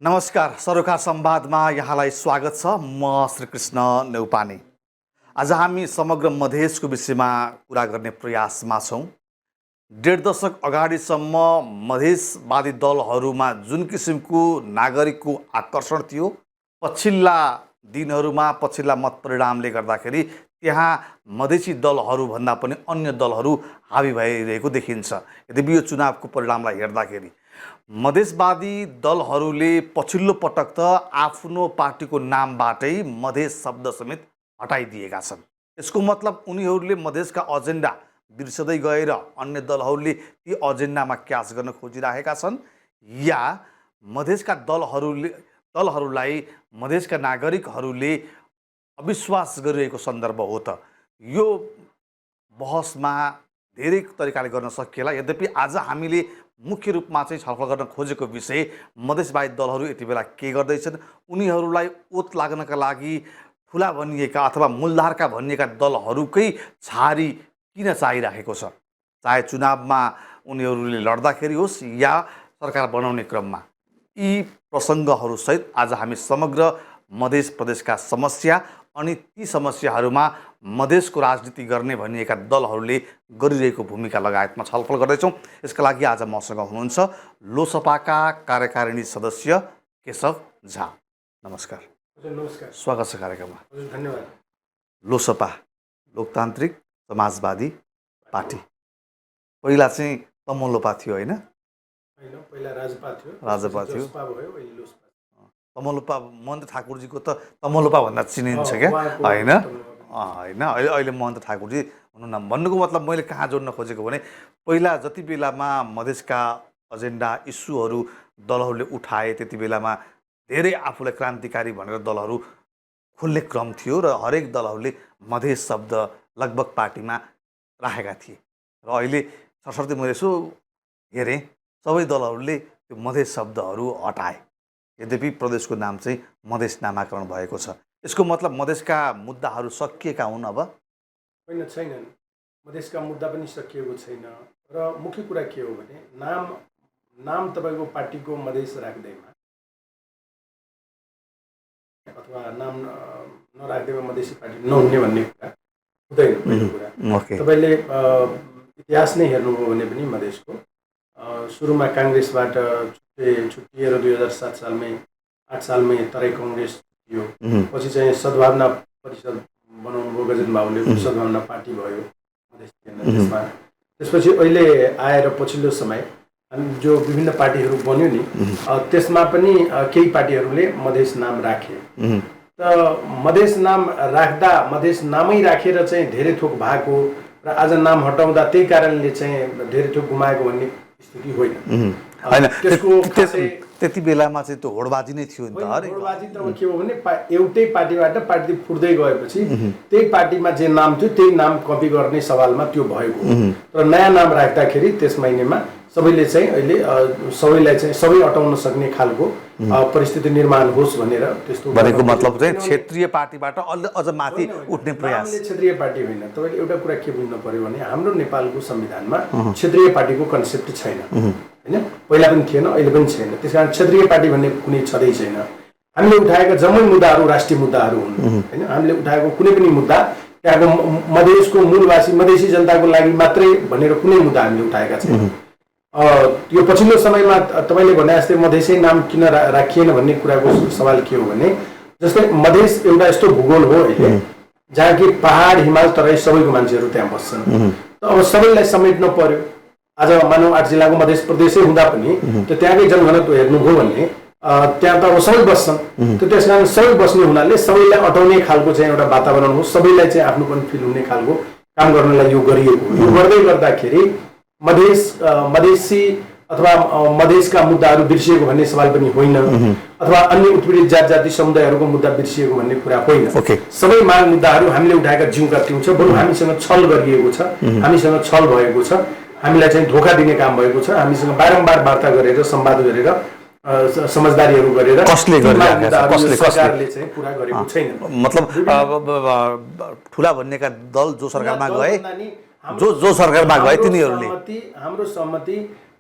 नमस्कार, सरोकार संवादमा यहाँलाई स्वागत छ। म श्रीकृष्ण नेउपाने। आज हामी समग्र मधेसको विषयमा कुरा गर्ने प्रयासमा छौँ। डेढ दशक अगाडिसम्म मधेसवादी दलहरूमा जुन किसिमको नागरिकको आकर्षण थियो, पछिल्ला दिनहरूमा पछिल्ला मत परिणामले गर्दाखेरि त्यहाँ मधेसी दलहरूभन्दा पनि अन्य दलहरू हावी भइरहेको देखिन्छ। यद्यपि यो चुनावको परिणामलाई हेर्दाखेरि मधेसवादी दलहरूले पछिल्लो पटक त आफ्नो पार्टीको नामबाटै मधेस शब्द समेत हटाइदिएका छन्। यसको मतलब उनीहरूले मधेसका एजेन्डा बिर्सदै गएर अन्य दलहरूले ती एजेन्डामा क्याच गर्न खोजिरहेका छन् या मधेसका दलहरूलाई मधेसका नागरिकहरूले अविश्वास गरिरहेको सन्दर्भ हो त? यो बहसमा धेरै तरिकाले गर्न सकिएला। यद्यपि आज हामीले मुख्य रूपमा चाहिँ छलफल गर्न खोजेको विषय मधेसवादी दलहरू यति बेला के गर्दैछन्, उनीहरूलाई ओत लाग्नका लागि ठुला भनिएका अथवा मूलधारका भनिएका दलहरूकै छारी किन चाहिरहेको छ? चाहे चुनावमा उनीहरूले लड्दाखेरि होस् या सरकार बनाउने क्रममा। यी प्रसङ्गहरूसहित आज हामी समग्र मधेस प्रदेशका समस्या अनि ती समस्याहरूमा मधेसको राजनीति गर्ने भनिएका दलहरूले गरिरहेको भूमिका लगायतमा छलफल गर्दैछौँ। यसका लागि आज मसँग हुनुहुन्छ लोसपाका कार्यकारिणी सदस्य केशव झा। नमस्कार। नमस्कार, स्वागत छ कार्यक्रममा। धन्यवाद। लोसपा लोकतान्त्रिक समाजवादी पार्टी पहिला चाहिँ तमोलोपा थियो होइन? पहिला राजपा थियो, राजपा भयो, अहिले लोसपा। तमोलोपा महन्त ठाकुरजीको त तमोलोपा भन्दा चिनिन्छ क्या होइन? होइन, अहिले महन्त ठाकुरजी हुनु न। भन्नुको मतलब मैले कहाँ जोड्न खोजेको भने पहिला जति बेलामा मधेसका एजेन्डा इस्युहरू दलहरूले उठाए त्यति बेलामा धेरै आफूलाई क्रान्तिकारी भनेर दलहरू खोल्ने क्रम थियो र हरेक दलहरूले मधेस शब्द लगभग पार्टीमा राखेका थिए। र अहिले सरस्वती मैले यसो हेरेँ, सबै दलहरूले त्यो मधेस शब्दहरू हटाए। यद्यपि प्रदेशको नाम चाहिँ मधेस नामाकरण भएको छ। यसको मतलब मधेसका मुद्दाहरू सकिएका हुन् अब? होइन, छैनन्। मधेसका मुद्दा पनि सकिएको छैन। र मुख्य कुरा के हो भने नाम तपाईँको पार्टीको मधेस राख्दैमा अथवा नाम नराख्दैमा मधेसी पार्टी नहुने भन्ने कुरा हुँदैन। पहिलो कुरा तपाईँले इतिहास नै हेर्नुभयो भने पनि मधेसको सुरुमा काङ्ग्रेसबाट छुट्टिएर 2007 सालमै 8 सालमै तराई कङ्ग्रेस थियो। पछि चाहिँ सद्भावना परिषद बनाउनु भयो, गजेन्द्र बाबुले सद्भावना पार्टी भयो मधेस केन्द्रमा। त्यसपछि अहिले आएर पछिल्लो समय जो विभिन्न पार्टीहरू बन्यो नि, त्यसमा पनि केही पार्टीहरूले मधेस नाम राखे। त मधेस नाम राख्दा मधेस नामै राखेर चाहिँ धेरै थोक भएको र आज नाम हटाउँदा त्यही कारणले चाहिँ धेरै थोक गुमाएको भन्ने स्थिति होइन। त्यति बेलामा चाहिँ त्यो होडबाजी नै थियो नि त। होडबाजी त के हो भने एउटै पार्टीबाट पार्टी फुट्दै गएपछि त्यही पार्टीमा जे नाम थियो त्यही नाम कपी गर्ने सवालमा त्यो भएको। तर नयाँ नाम राख्दाखेरि त्यस महिनामा सबैले चाहिँ अहिले सबैलाई चाहिँ सबै अटाउन सक्ने खालको परिस्थिति निर्माण होस् भनेर त्यस्तो भनेको मतलब चाहिँ क्षेत्रीय पार्टीबाट अझ माथि उठ्ने प्रयास। क्षेत्रीय पार्टी होइन। तपाईँले एउटा कुरा के बुझ्नु पर्यो भने हाम्रो नेपालको संविधानमा क्षेत्रीय पार्टीको कन्सेप्ट छैन होइन? पहिला पनि थिएन, अहिले पनि छैन। त्यस कारण क्षेत्रीय पार्टी भन्ने कुनै छँदै छैन। हामीले उठाएका जम्मै मुद्दाहरू राष्ट्रिय मुद्दाहरू हुन् होइन? हामीले उठाएको कुनै पनि मुद्दा त्यहाँको मधेसको मूलवासी मधेसी जनताको लागि मात्रै भनेर कुनै मुद्दा हामीले उठाएका छैनौँ। यो पछिल्लो समयमा तपाईँले भने जस्तै मधेसै नाम किन राखिएन भन्ने कुराको सवाल के हो भने जस्तै मधेस एउटा यस्तो भूगोल हो अहिले जहाँ कि पहाड हिमाल तराई सबैको मान्छेहरू त्यहाँ बस्छन्। त अब सबैलाई समेट्न पर्यो। आज मानव 8 जिल्लाको मधेस प्रदेशै हुँदा पनि त्यो त्यहाँकै जनघनत्व हेर्नुभयो भने त्यहाँ त अब सबै बस्छन्। त्यस कारण सबै बस्ने हुनाले सबैलाई अटाउने खालको चाहिँ एउटा वातावरण हो, सबैलाई चाहिँ आफ्नोपन फिल हुने खालको काम गर्नलाई यो गरिएको। यो गर्दै गर्दाखेरि मधेसी अथवा मधेसका मुद्दाहरू बिर्सिएको भन्ने सवाल पनि होइन, अथवा अन्य उत्पीडित जाति समुदायहरूको मुद्दा बिर्सिएको भन्ने कुरा होइन। सबै माग मुद्दाहरू हामीले उठाएका जिउका तिउँ छ। बरु हामीसँग छल गरिएको छ, हामीसँग छल भएको छ, हामीलाई चाहिँ धोका दिने काम भएको छ। हामीसँग बारम्बार वार्ता गरेर संवाद गरेर समझदारीहरू गरेर कसले सरकारले चाहिँ पुरा गरेको छैन। मतलब ठुला भन्नेका दल जो सरकारमा गए जो सरकारमा गए तिनीहरूले हाम्रो सहमति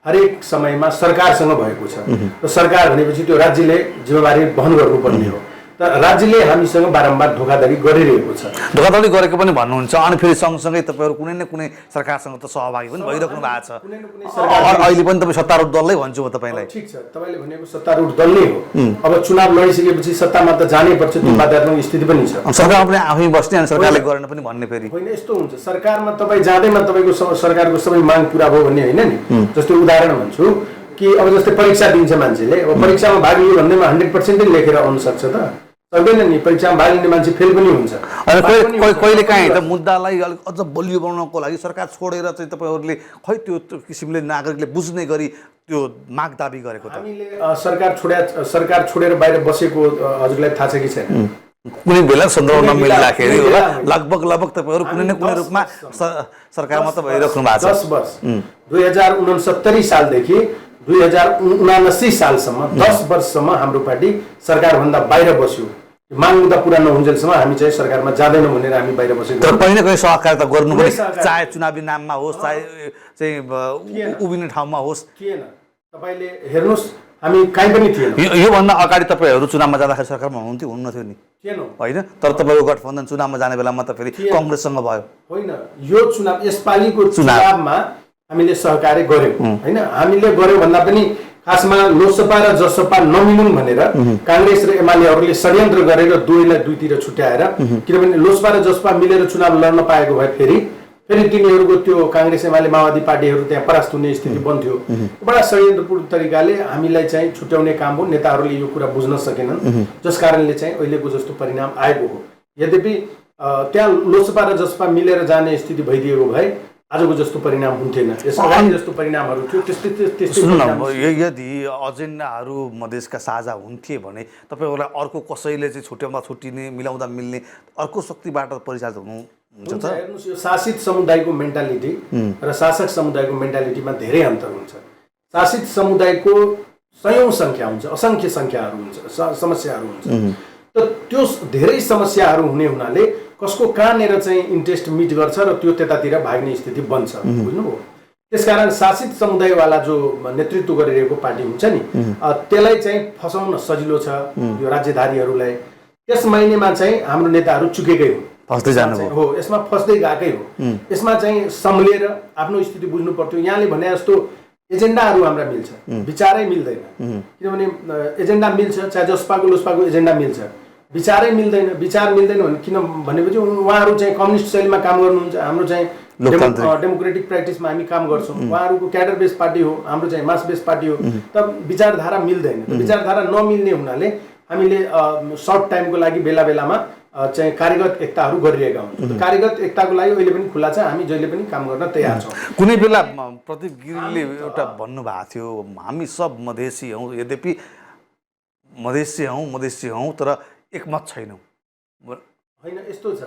हरेक समयमा सरकारसँग भएको छ र सरकार भनेपछि त्यो राज्यले जिम्मेवारी वहन गर्नुपर्ने हो। तर राज्यले हामीसँग बारम्बार धोखाधडी गरिरहेको छ। धोखाधडी गरेको पनि भन्नुहुन्छ, अनि फेरि सँगसँगै तपाईँहरू कुनै न कुनै सरकारसँग त सहभागी पनि भइराख्नु भएको छ। कुनै न कुनै सरकार अहिले पनि तपाईँ सत्तारूढ दललाई भन्छु म तपाईँलाई। ठिक छ, तपाईँले भनेको सत्तारूढ दल नै हो। अब चुनाव लडिसकेपछि सत्तामा त जानै पर्छ, त्यो बाध्यात्मक स्थिति पनि छ। सरकारमा पनि आफै बस्ने अनि सरकारले गरेन पनि भन्ने फेरि होइन, यस्तो हुन्छ सरकारमा तपाईँ जाँदैमा तपाईँको सरकारको सबै माग पुरा भयो भन्ने होइन नि। जस्तो उदाहरण भन्छु कि अब जस्तै परीक्षा दिन्छ मान्छेले, अब परीक्षामा भाग लियो भन्दैमा 100% नै लेखेर आउन सक्छ त? सक्दैन नि। परीक्षामा भाग लिने मान्छे फेल पनि हुन्छ। अनि कहिले काहीँ त मुद्दालाई अलिक अझ बलियो बनाउनको लागि सरकार छोडेर चाहिँ तपाईँहरूले खै त्यो किसिमले नागरिकले बुझ्ने गरी त्यो माग दाबी गरेको त? हामीले सरकार छोडेर बाहिर बसेको हजुरलाई थाहा छ कि छैन? कुनै बेला सन्दर्भ नमिल्दाखेरि होला लगभग तपाईँहरू कुनै न कुनै रूपमा सरकारमा त भइराख्नु भएको छ। 10 वर्ष 2069 सालदेखि 2079 सालसम्म 10 वर्षसम्म हाम्रो पार्टी सरकारभन्दा बाहिर बस्यो। माग मुद्दा पुरा नहुन्जेलसम्म हामी चाहिँ सरकारमा जाँदैनौँ भनेर हामी बाहिर बसेको। तर कहीँ न कहीँ सहकारिता गर्नु पनि, चाहे चुनावी नाममा होस्, चाहे चाहिँ उभिने ठाउँमा होस्। थिएन, तपाईँले हेर्नुहोस् हामी कहीँ पनि थिएन। योभन्दा अगाडि तपाईँहरू चुनावमा जाँदाखेरि सरकारमा हुनुहुन्थ्यो नि? थिएनौँ होइन, तर तपाईँको गठबन्धन चुनावमा जाने बेलामा त फेरि कङ्ग्रेससँग भयो। होइन, यो चुनाव यसपालिको चुनावमा हामीले सहकार्य गर्यौँ होइन। हामीले गर्यौँ भन्दा पनि खासमा लोकसभा र जसपा नमिलुन् भनेर काङ्ग्रेस र एमालेहरूले षड्यन्त्र गरेर दुईलाई दुईतिर छुट्याएर, किनभने लोकसभा र जसपा मिलेर चुनाव लड्न पाएको भए फेरि तिनीहरूको त्यो काङ्ग्रेस एमाले माओवादी पार्टीहरू त्यहाँ परास्त हुने स्थिति बन्थ्यो। बडा षड्यन्त्रपूर्ण तरिकाले हामीलाई चाहिँ छुट्याउने काम हो। नेताहरूले यो कुरा बुझ्न सकेनन्, जस कारणले चाहिँ अहिलेको जस्तो परिणाम आएको हो। यद्यपि त्यहाँ लोकसभा र जसपा मिलेर जाने स्थिति भइदिएको भए आजको जस्तो परिणाम हुन्थेन। यस अगाडि जस्तो परिणामहरू थियो त्यस्तै यदि एजेन्डाहरू मधेसका साझा हुन्थे भने तपाईँहरूलाई अर्को कसैले चाहिँ छुट्याउँदा छुट्टिने, मिलाउँदा मिल्ने अर्को शक्तिबाट परिचालित हुनुहुन्छ त? हेर्नुहोस्, यो शासित समुदायको मेन्टालिटी र शासक समुदायको मेन्टालिटीमा धेरै अन्तर हुन्छ। शासित समुदायको सयौं सङ्ख्या हुन्छ, असङ्ख्य सङ्ख्याहरू हुन्छ, समस्याहरू हुन्छ। त त्यो धेरै समस्याहरू हुने हुनाले कसको कहाँनिर चाहिँ इन्ट्रेस्ट मिट गर्छ र त्यो त्यतातिर भाग्ने स्थिति बन्छ, बुझ्नुभयो? त्यसकारण शासित समुदायवाला जो नेतृत्व गरिरहेको पार्टी हुन्छ नि, त्यसलाई चाहिँ फसाउन सजिलो छ यो राज्यधारीहरूलाई। त्यस महिनामा चाहिँ हाम्रो नेताहरू चुकेकै हो, फस्दै जानुभयो हो, यसमा फस्दै गएकै हो। यसमा चाहिँ सम्लेर आफ्नो स्थिति बुझ्नु पर्थ्यो। यहाँले भने जस्तो एजेन्डाहरू हाम्रा मिल्छ, विचारै मिल्दैन। किनभने एजेन्डा मिल्छ, चाहे जसपाको लोसपाको एजेन्डा मिल्छ, विचारै मिल्दैन। विचार मिल्दैन भने किन भनेपछि उहाँहरू चाहिँ कम्युनिस्ट शैलीमा काम गर्नुहुन्छ, हाम्रो चाहिँ डेमोक्रेटिक प्र्याक्टिसमा हामी काम गर्छौँ। उहाँहरूको क्याडर बेस पार्टी हो, हाम्रो चाहिँ मास बेस पार्टी हो। त विचारधारा मिल्दैन। विचारधारा नमिल्ने हुनाले हामीले सर्ट टाइमको लागि बेला बेलामा चाहिँ कार्यगत एकताहरू गरिरहेका हुन्छौँ। कार्यगत एकताको लागि अहिले पनि खुला छ, हामी जहिले पनि काम गर्न तयार छौँ। कुनै बेला प्रदीप गिरीले एउटा भन्नुभएको थियो, हामी सब मधेसी हौँ, यद्यपि मधेसी हौँ तर एकमत छैनौँ। होइन, यस्तो छ,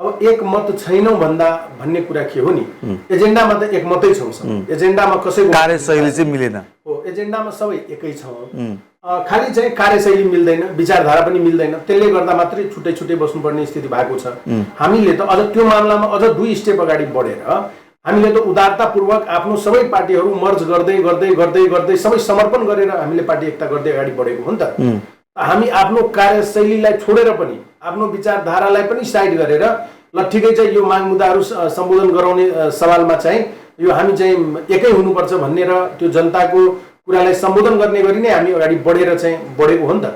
अब एकमत छैनौँ भन्ने कुरा के हो नि, एजेन्डामा त एकमतै छौँ। एजेन्डामा कसैको कार्यशैली चाहिँ मिलेन हो, एजेन्डामा सबै एकै छौँ। खालि चाहिँ कार्यशैली मिल्दैन, विचारधारा पनि मिल्दैन। त्यसले गर्दा मात्रै छुट्टै छुट्टै बस्नुपर्ने स्थिति भएको छ। हामीले त अझ त्यो मामलामा अझ 2 स्टेप अगाडि बढेर हामीले त उदारतापूर्वक आफ्नो सबै पार्टीहरू मर्ज गर्दै गर्दै गर्दै गर्दै सबै समर्पण गरेर हामीले पार्टी एकता गर्दै अगाडि बढेको हो नि त। हामी आफ्नो कार्यशैलीलाई छोडेर पनि आफ्नो विचारधारालाई पनि साइड गरेर ल ठिकै छ यो माग मुद्दाहरू सम्बोधन गराउने सवालमा चाहिँ यो हामी चाहिँ एकै हुनुपर्छ भन्ने र त्यो जनताको कुरालाई सम्बोधन गर्ने गरी नै हामी अगाडि बढेर चाहिँ बढेको हो नि त।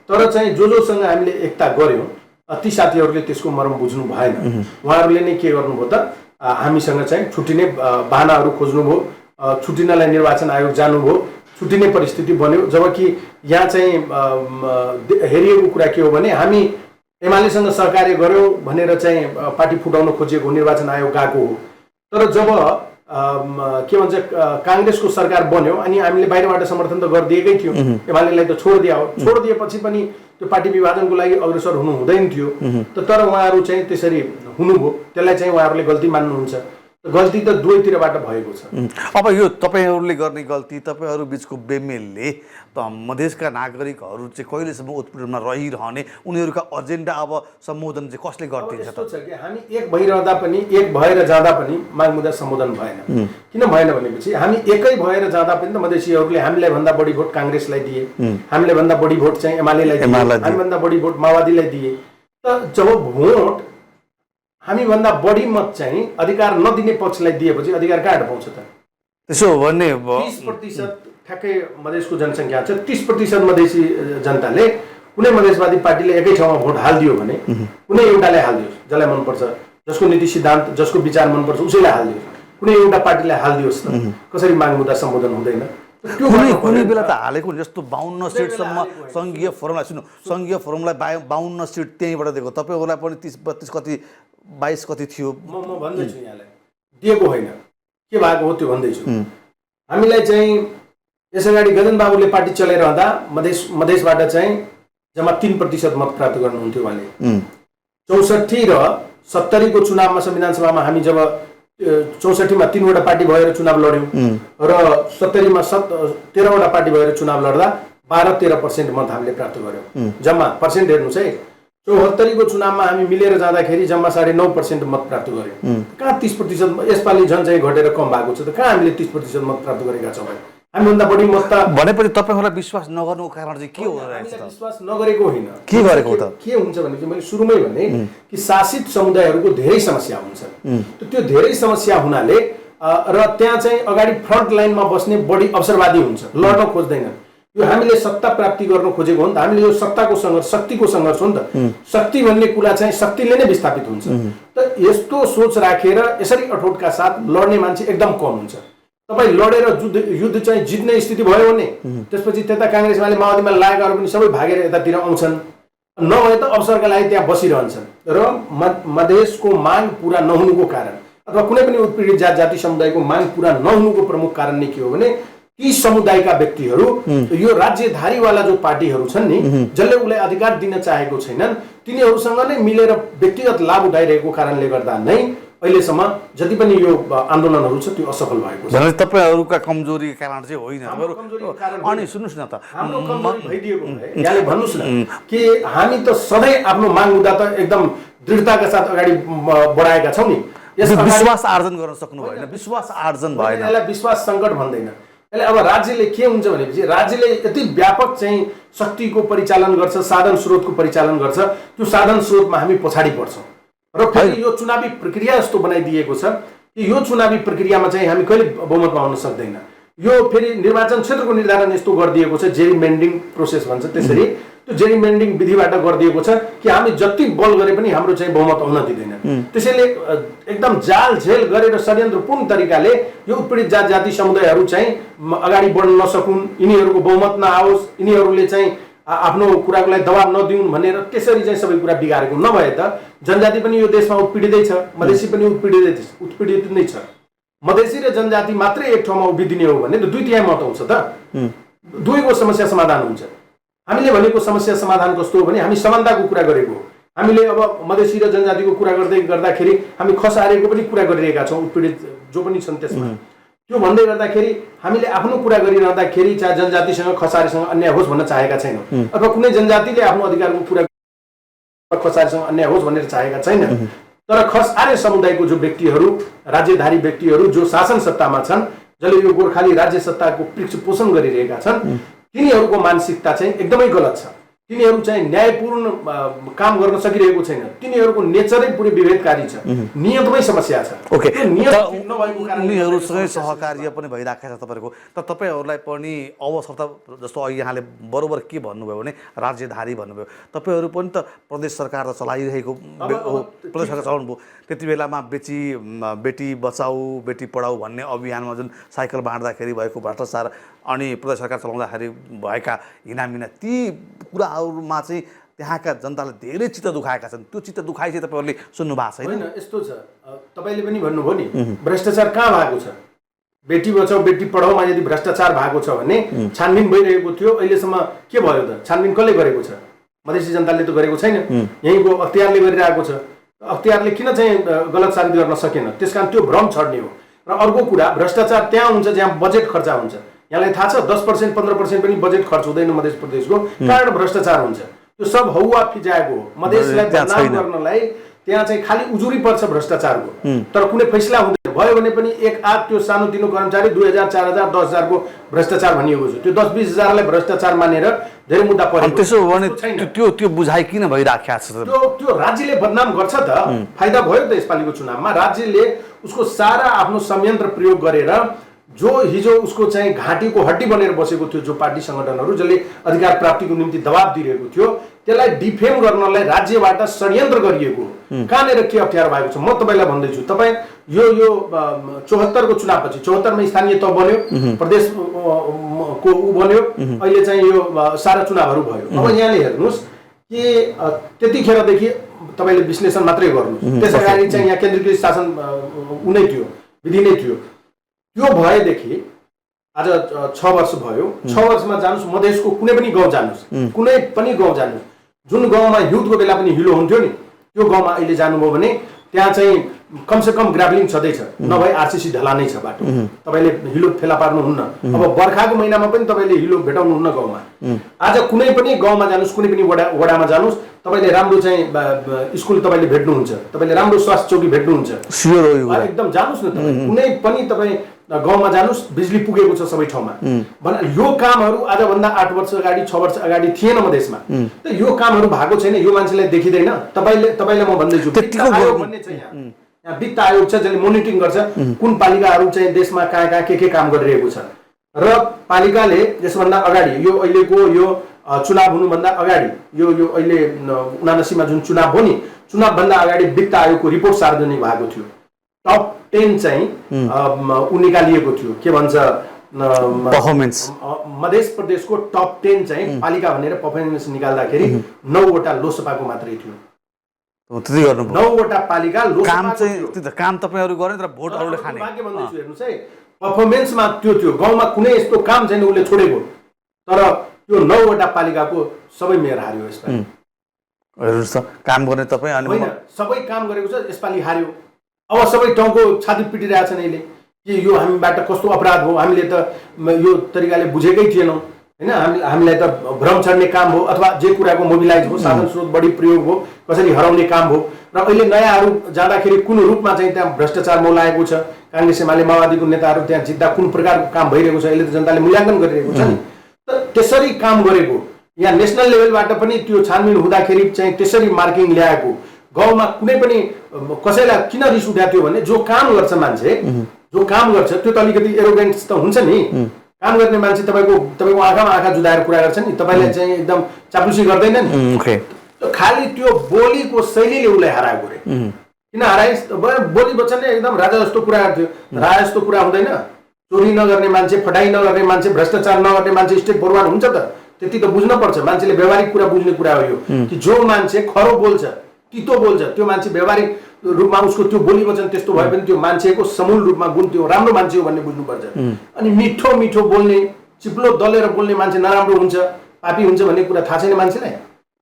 तर चाहिँ जोसँग हामीले एकता गऱ्यौँ ती साथीहरूले त्यसको मर्म बुझ्नु भएन। उहाँहरूले नै के गर्नुभयो त, हामीसँग चाहिँ छुट्टिने बहानाहरू खोज्नुभयो, छुट्टिनलाई निर्वाचन आयोग जानुभयो, छुट्टिने परिस्थिति बन्यो। जबकि यहाँ चाहिँ हेरिएको कुरा के हो भने हामी एमालेसँग सहकार्य गऱ्यौँ भनेर चाहिँ पार्टी फुटाउन खोजिएको निर्वाचन आयोग गएको हो। तर जब के भन्छ काङ्ग्रेसको सरकार बन्यो अनि हामीले बाहिरबाट समर्थन त गरिदिएकै थियो, एमालेलाई त छोडिदिया हो। छोडिदिएपछि पनि त्यो पार्टी विभाजनको लागि अग्रसर हुनु हुँदैन थियो। तर उहाँहरू चाहिँ त्यसरी हुनुभयो, त्यसलाई चाहिँ उहाँहरूले गल्ती मान्नुहुन्छ। गल्ती त दुवैतिरबाट भएको छ। अब यो तपाईँहरूले गर्ने गल्ती, तपाईँहरू बिचको बेमेलले त मधेसका नागरिकहरू चाहिँ कहिलेसम्म उत्पीडनमा रहिरहने, उनीहरूका एजेन्डा अब सम्बोधन चाहिँ कसले गरिदिन्छ यस्तो छ कि हामी एक भइरहँदा पनि, एक भएर जाँदा पनि माग मुद्दा सम्बोधन भएन। किन भएन भनेपछि हामी एकै भएर जाँदा पनि त मधेसीहरूले हामीलाई भन्दा बढी भोट काङ्ग्रेसलाई दिए, हामीले भन्दा बढी भोट चाहिँ एमालेलाई दिए, हामीभन्दा बढी भोट माओवादीलाई दिए। त जब भोट हामीभन्दा बढी मत चाहिँ अधिकार नदिने पक्षलाई दिएपछि अधिकार कहाँबाट पाउँछ त? त्यसो हो भने 30% ठ्याक्कै मधेसको जनसङ्ख्या छ, 30% मधेसी जनताले कुनै मधेसवादी पार्टीले एकै ठाउँमा भोट हालिदियो भने कुनै एउटालाई हालिदियोस्, जसलाई मनपर्छ, जसको नीति सिद्धान्त, जसको विचार मनपर्छ उसैलाई हालिदियोस्, कुनै एउटा पार्टीलाई हालिदियोस् त कसरी माग मुद्दा सम्बोधन हुँदैन? कुनै बेला त हालेको जस्तो 52 सिटसम्म सङ्घीय फोरमलाई, सुन्नु, सङ्घीय फोरमलाई 52 सिट त्यहीँबाट दिएको, तपाईँहरूलाई पनि 30-32 कति 22 कति थियो। म भन्दैछु यहाँलाई दिएको होइन, के भएको हो त्यो भन्दैछु। हामीलाई चाहिँ यस अगाडि गजन बाबुले पार्टी चलाइरहँदा मधेसबाट चाहिँ जम्मा 3% मत प्राप्त गर्नुहुन्थ्यो उहाँले। 64 र 70 को चुनावमा संविधान सभामा हामी जब 64 मा 3वटा पार्टी भएर चुनाव लड्यौँ र 70 मा 13 वटा पार्टी भएर चुनाव लड्दा 12-13% मत हामीले प्राप्त गर्यौँ। जम्मा पर्सेन्ट हेर्नुहोस् है, 74 को चुनावमा हामी मिलेर जाँदाखेरि जम्मा 9.5% मत प्राप्त गर्यौँ। कहाँ 30%? यसपालि झन् चाहिँ घटेर कम भएको छ त, कहाँ हामीले 30% मत प्राप्त गरेका छौँ? हामीभन्दा बढी मत त भनेपछि तपाईँहरूलाई विश्वास नगर्नुको कारण चाहिँ के हो? विश्वास नगरेको होइन, के गरेको त? के हुन्छ भने चाहिँ मैले सुरुमै भने कि शासित समुदायहरूको धेरै समस्या हुन्छ। त्यो धेरै समस्या हुनाले र त्यहाँ चाहिँ अगाडि फ्रन्ट लाइनमा बस्ने बढी अवसरवादी हुन्छ, लड्न खोज्दैनन्। यो हामीले सत्ता प्राप्ति गर्न खोजेको हो नि त, हामीले यो सत्ताको सङ्घर्ष, शक्तिको सङ्घर्ष हो नि त। शक्ति भन्ने कुरा चाहिँ शक्तिले नै विस्थापित हुन्छ। त यस्तो सोच राखेर यसरी अठोटका साथ लड्ने मान्छे एकदम कम हुन्छ। तपाईँ लडेर युद्ध चाहिँ जित्ने स्थिति भयो भने त्यसपछि त्यता काङ्ग्रेसवाले माओवादीमा लागेकाहरू पनि सबै भागेर यतातिर आउँछन्, नभए त अवसरका लागि त्यहाँ बसिरहन्छन्। र मधेसको माग पुरा नहुनुको कारण अथवा कुनै पनि उत्पीडित जाति समुदायको माग पुरा नहुनुको प्रमुख कारण नै के हो भने ती समुदायका व्यक्तिहरू यो राज्यधारीवाला जो पार्टीहरू छन् नि, जसले उसलाई अधिकार दिन चाहेको छैनन्, तिनीहरूसँग नै मिलेर व्यक्तिगत लाभ उठाइरहेको कारणले गर्दा नै अहिलेसम्म जति पनि यो आन्दोलनहरू छ त्यो असफल भएको छ। तपाईँहरूका कमजोरी कारण चाहिँ होइन। अनि सुन्नुहोस् न त, हाम्रो कमजोरी भइदिएको भए यहाँले भन्नुहोस् न कि हामी त सधैँ आफ्नो माग मुद्दा त एकदम दृढताका साथ अगाडि बढाएका छौँ नि। विश्वास आर्जन गर्न सक्नु भएन, विश्वास आर्जन भएन। यसलाई विश्वास सङ्कट भन्दैन। यसले अब राज्यले के हुन्छ भनेपछि राज्यले यति व्यापक चाहिँ शक्तिको परिचालन गर्छ, साधन स्रोतको परिचालन गर्छ, त्यो साधन स्रोतमा हामी पछाडि पर्छौँ। र फेरि यो चुनावी प्रक्रिया यस्तो बनाइदिएको छ कि यो चुनावी प्रक्रियामा चाहिँ हामी कहिले बहुमत पाउन सक्दैन। यो फेरि निर्वाचन क्षेत्रको निर्धारण यस्तो गरिदिएको छ, जेरिमेन्डिङ प्रोसेस भन्छ त्यसरी, त्यो जेरिमेन्डिङ विधिबाट गरिदिएको छ कि हामी जति बल गरे पनि हाम्रो चाहिँ बहुमत आउन दिँदैन। त्यसैले एकदम जाल झेल गरेर षड्यन्त्रपूर्ण तरिकाले यो उत्पीडित जाति समुदायहरू चाहिँ अगाडि बढ्न नसकुन्, यिनीहरूको बहुमत नआओस्, यिनीहरूले चाहिँ आफ्नो कुराको लागि दबाब नदिउन् भनेर त्यसरी चाहिँ सबै कुरा बिगारेको। नभए त जनजाति पनि यो देशमा उत्पीडितै छ, मधेसी पनि उत्पीडित नै छ। मधेसी र जनजाति मात्रै एक ठाउँमा उभिदिने हो भने त 2/3 मत आउँछ त, दुवैको समस्या समाधान हुन्छ। हामीले भनेको समस्या समाधान कस्तो हो भने हामी समानताको कुरा गरेको हो। हामीले अब मधेसी र जनजातिको कुरा गर्दै गर्दाखेरि हामी खसारेको पनि कुरा गरिरहेका छौँ, उत्पीडित जो पनि छन् त्यसमा। त्यो भन्दै गर्दाखेरि हामीले आफ्नो कुरा गरिरहँदाखेरि चाहे जनजातिसँग खसारेसँग अन्याय होस् भन्न चाहेका छैनौँ, अथवा कुनै जनजातिले आफ्नो अधिकारको कुरा खसारेसँग अन्याय होस् भनेर चाहेका छैनन्। तर खसारे समुदायको जो व्यक्तिहरू, राज्यधारी व्यक्तिहरू जो शासन सत्तामा छन्, जसले यो गोर्खाली राज्य सत्ताको पोषण गरिरहेका छन्, तिनीहरूको मानसिकता चाहिँ एकदमै गलत छ। तिनीहरू चाहिँ न्यायपूर्ण काम गर्न सकिरहेको छैन, तिनीहरूको नेचरै पुरै विभेदकारी छ, नियतमै समस्या छ। ओके, नभएको कारण उनीहरूसँगै सहकार्य पनि भइरहेको छ तपाईँहरूको। त तपाईँहरूलाई पनि अवसर त जस्तो अहिले यहाँले बरोबर के भन्नुभयो भने राज्यधारी भन्नुभयो, तपाईँहरू पनि त प्रदेश सरकार त चलाइरहेको प्रदेश सरकार चलाउनु भयो। त्यति बेलामा बेटी बचाऊ बेटी पढाऊ भन्ने अभियानमा जुन साइकल बाँड्दाखेरि भएको भ्रष्टाचार अनि प्रदेश सरकार चलाउँदाखेरि भएका हिनामिना, ती कुराहरूमा चाहिँ त्यहाँका जनताले धेरै चित्त दुखाएका छन्। त्यो चित्त दुखाइ चाहिँ तपाईँहरूले सुन्नु भएको छैन? होइन, यस्तो छ, तपाईँले पनि भन्नुभयो नि भ्रष्टाचार कहाँ भएको छ। बेटी बचाऊ बेटी पढाऊमा यदि भ्रष्टाचार भएको छ भने छानबिन भइरहेको थियो, अहिलेसम्म के भयो त? छानबिन कसले गरेको छ? मधेसी जनताले त गरेको छैन, यहीँको अख्तियारले गरिरहेको छ। अख्तियारले किन चाहिँ गलत साबित गर्न सकेन, त्यसकारण त्यो भ्रम छड्ने हो। र अर्को कुरा, भ्रष्टाचार त्यहाँ हुन्छ जहाँ बजेट खर्च हुन्छ। यहाँलाई थाहा छ 10% 15% पनि बजेट खर्च हुँदैन मध्य प्रदेशको, कारण भ्रष्टाचार हुन्छ। त्यो सब हौवा फिजाएको हो। मधेसलाई बदनाम गर्नलाई त्यहाँ चाहिँ खालि उजुरी पर्छ भ्रष्टाचारको, तर कुनै फैसला हुँदैन। भयो भने पनि एक आध त्यो सानोतिनो कर्मचारी 2000 4000 10,000 को भ्रष्टाचार भनिएको छ। त्यो 10-20 हजारलाई भ्रष्टाचार मानेर धेरै मुद्दा परेको। त्यसो भने त्यो बुझाइ किन भइराखेको छ? त्यो राज्यले बदनाम गर्छ त, फाइदा भयो त यसपालिको चुनावमा। राज्यले उसको सारा आफ्नो संयन्त्र प्रयोग गरेर जो हिजो उसको चाहिँ घाँटीको हड्डी बनेर बसेको थियो, जो पार्टी संगठनहरू जसले अधिकार प्राप्तिको निम्ति दबाब दिइरहेको थियो, त्यसलाई डिफेम गर्नलाई राज्यबाट षड्यन्त्र गरिएको हो। कहाँनिर के अप्ठ्यारो भएको छ म तपाईँलाई भन्दैछु। तपाईँ यो 74 को चुनावपछि 74 मा स्थानीय तह बन्यो, प्रदेश को ऊ बन्यो, अहिले चाहिँ यो सारा चुनावहरू भयो। अब यहाँले हेर्नुहोस् कि त्यतिखेरदेखि तपाईँले विश्लेषण मात्रै गर्नुहोस्। त्यस अगाडि चाहिँ यहाँ केन्द्रीकृत शासन उनै थियो, विधि नै थियो। त्यो भएदेखि आज 6 वर्ष भयो। 6 वर्षमा जानुस्, मधेसको कुनै पनि गाउँ जानुस्, कुनै पनि गाउँ जानुस्, जुन गाउँमा हिउँदको बेला पनि हिलो हुन्थ्यो नि, त्यो गाउँमा अहिले जानुभयो भने त्यहाँ चाहिँ कमसे कम ग्राभलिङ छँदैछ, नभए आरसीसी ढलानै छ बाटो। तपाईँले हिलो फेला पार्नुहुन्न। अब बर्खाको महिनामा पनि तपाईँले हिलो भेटाउनुहुन्न गाउँमा। आज कुनै पनि गाउँमा जानुस्, कुनै पनि वडामा जानुस्, तपाईँले राम्रो चाहिँ स्कुल तपाईँले भेट्नुहुन्छ, तपाईँले राम्रो स्वास्थ्य चौकी भेट्नुहुन्छ। एकदम जानुस् न तपाईँ, कुनै पनि तपाईँ गाउँमा जानुस्, बिजुली पुगेको छ सबै ठाउँमा। यो कामहरू आजभन्दा 8 वर्ष अगाडि 6 वर्ष अगाडि थिएन मधेसमा। त यो कामहरू भएको छैन, यो मान्छेलाई देखिँदैन। तपाईँलाई म भन्दैछु भन्ने छ। यहाँ वित्त आयोग छ जसले मोनिटरिङ गर्छ कुन पालिकाहरू चाहिँ देशमा कहाँ के काम गरिरहेको छ। र पालिकाले यसभन्दा अगाडि यो अहिलेको यो चुनाव हुनुभन्दा अगाडि यो अहिले 79 मा जुन चुनाव हो नि, चुनावभन्दा अगाडि वित्त आयोगको रिपोर्ट सार्वजनिक भएको थियो। टप 10 चाहिँ ऊ निकालिएको थियो, के भन्छ पर्फर्मेन्स। मध्य प्रदेशको टप 10 चाहिँ पालिका भनेर पर्फर्मेन्स निकाल्दाखेरि 9 वटा लोसपाको मात्रै थियो। 9 वटा पालिका काम चाहिँ काम तपाईहरु गर्ने तर भोट अरूले खाने। के भन्दैछु हेर्नुस् है, पर्फर्मेन्समा त्यो गाउँमा कुनै यस्तो काम छैन उसले छोडेको, तर त्यो 9 वटा पालिकाको सबै मेयर हार्यो यसपालि। हेर्नुस् त, काम गर्ने तपाई अनि हैन, सबै काम गरेको छ, यसपालि हार्यो। अब सबै ठाउँको छाती पिटिरहेछन् अहिले कि यो हामीबाट कस्तो अपराध हो, हामीले त यो तरिकाले बुझेकै थिएनौँ हैन, हामीलाई त भ्रम छड्ने काम हो, अथवा जे कुराको मोबिलाइज हो, साधन स्रोत बढी प्रयोग हो, कसरी हराउने काम हो। र अहिले नयाँहरू जाँदाखेरि कुन रूपमा चाहिँ त्यहाँ भ्रष्टाचार मौलाएको छ, काङ्ग्रेस एमाले माओवादीको नेताहरू त्यहाँ जित्दा कुन प्रकारको काम भइरहेको छ, अहिले त जनताले मूल्याङ्कन गरिरहेको छ नि। त त्यसरी काम गरेको, यहाँ नेसनल लेभलबाट पनि त्यो छानबिन हुँदाखेरि चाहिँ त्यसरी मार्किङ ल्याएको, गाउँमा कुनै पनि कसैलाई किन रिस उठाएको थियो भने जो काम गर्छ मान्छे, जो काम गर्छ त्यो त अलिकति एरोगेन्स त हुन्छ नि। काम गर्ने मान्छे तपाईँको आँखामा आँखा जुदाएर कुरा गर्छ नि, तपाईँलाई चाहिँ एकदम चाप्लुसी गर्दैन नि। खालि त्यो बोलीको शैलीले उसलाई हराएको रे। किन हराइस्? बोली वचन एकदम राजा जस्तो कुरा गर्थ्यो। राजा जस्तो कुरा हुँदैन। चोरी नगर्ने मान्छे, फटाइ नगर्ने मान्छे, भ्रष्टाचार नगर्ने मान्छे स्टेट फरवार्ड हुन्छ त, त्यति त बुझ्न पर्छ। मान्छेले व्यवहारिक कुरा बुझ्ने कुरा हो यो, कि जो मान्छे खरो बोल्छ, तितो बोल्छ, त्यो मान्छे व्यवहारिक रूपमा उसको त्यो बोली वचन त्यस्तो भए पनि त्यो मान्छेको समूल रूपमा गुण त्यो राम्रो मान्छे हो भन्ने बुझ्नुपर्छ। अनि मिठो मिठो बोल्ने, चिप्लो दलेर बोल्ने मान्छे नराम्रो हुन्छ, पापी हुन्छ भन्ने कुरा थाहा छैन मान्छेलाई।